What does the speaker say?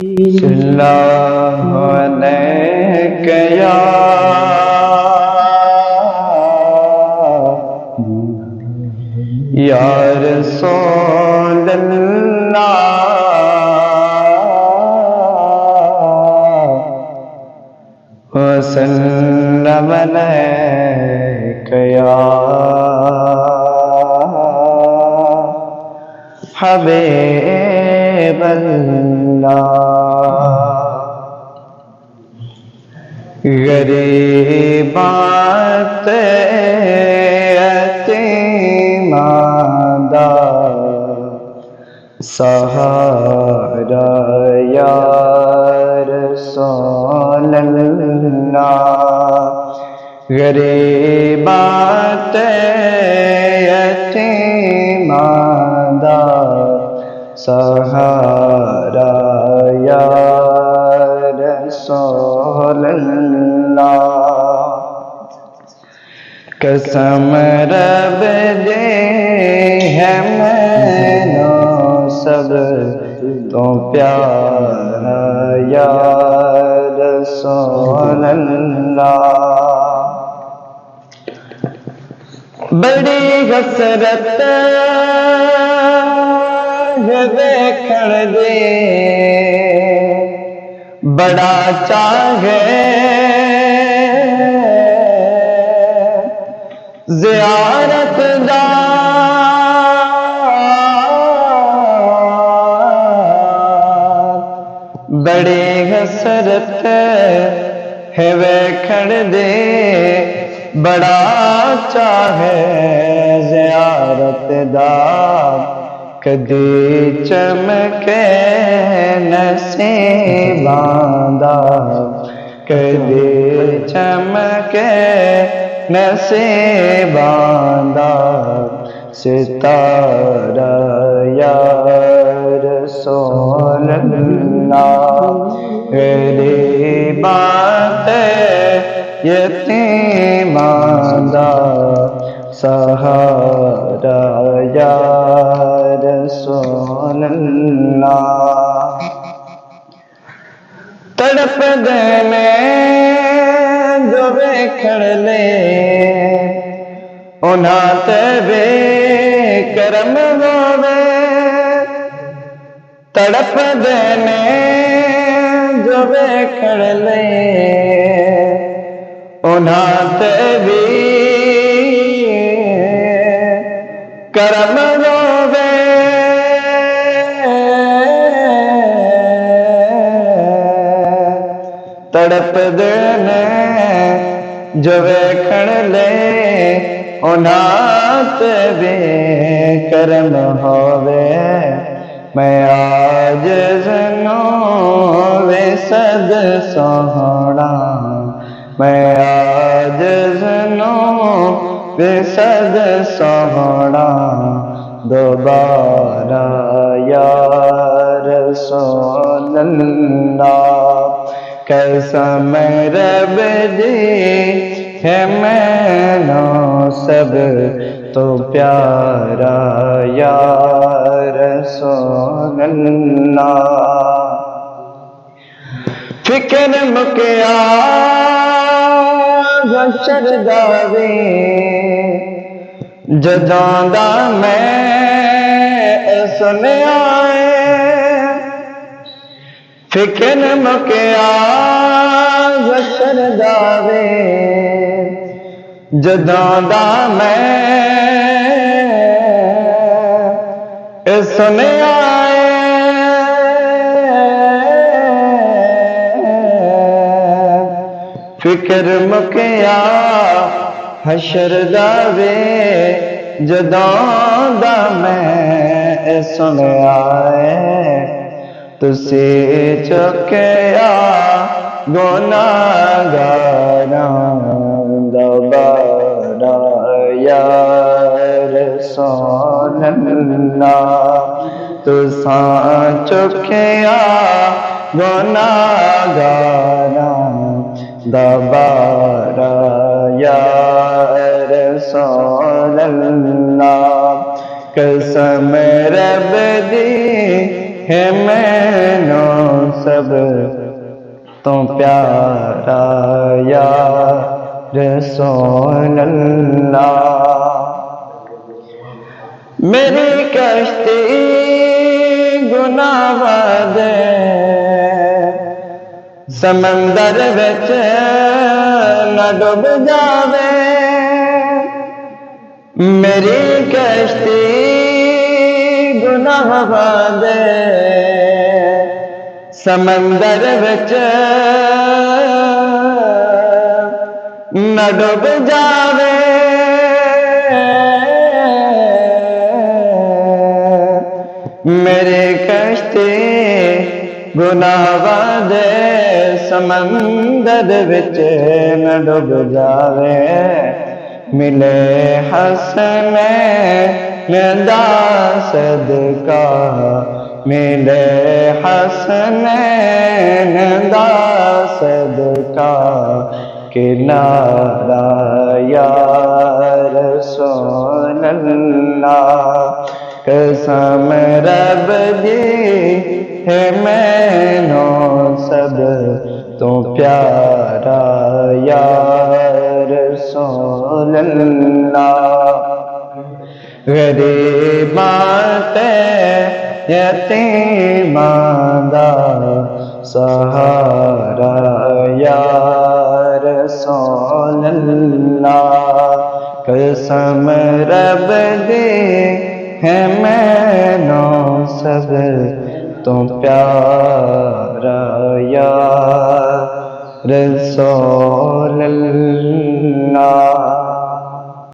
اللہ علیک یا رسول اللہ وسلم علیک یا حبیب اللہ غریبات یتیمان دا سہارا یا رسول اللہ غریبات یتیمان دا سہارا یا رسول اللہ قسم رب دے ہے مینو سب تو پیارا یا رسول اللہ بڑی حسرت دیکھن دے بڑا چاہے زیارت دا بڑی حسرت ہے ویکھن دے بڑا چاہے زیارت دا کدی چمکے نصیباں دا کدی چمکے نصیباں دا ستارہ یا رسول اللہ غریبات یتیمان دا سہارا یا رسول اللہ تڑپ دینے جو ویکھن لے انہاں تے بے کرم ہووے تڑپ دینے جو ویکھن لے انہاں تے بھی کرم ہووے تڑپ دینے جو ویکھن لے انہاں تے بھی کرم ہووے میں عاجز نوں وے صد سوہنا میں عاجز نوں وے صد سوہنا دوبارہ یا رسول اللہ قسم رب دی ہے مینو سب تو پیارا یا رسول اللہ فکر مکیا حشر دا وے جداں دا میں سنیا فکر مکیا حشر دا وے جداں دا میں سنیا فکر مکیا حشر دا وے جداں دا میں سنیا تسی چکیا گناہگاراں دوبارہ یا رسول اللہ تساں چکیا گناہگاراں دوبارہ یا رسول اللہ قسم رب دی ہے مینوں سب تو پیارا یا رسول اللہ. میری کشتی گناہ دے سمندر وچ نہ ڈوب جاوے. میری کشتی گناہ دے سمندر وچ نہ ڈوب جاوے. میری کشتی گناہ دے سمندر وچ نہ ڈوب جاوے. ملے حسنین دا صدقہ ملے حسنین دا صدقہ کنارہ یا رسول اللہ. قسم رب دی ہے مینوں سب تو پیارا یا رسول اللہ. غریباں تے یتیماں دا سہارا یا رسول اللہ. قسم رب دی ہے مینوں سب تو پیارا یا رسول اللہ.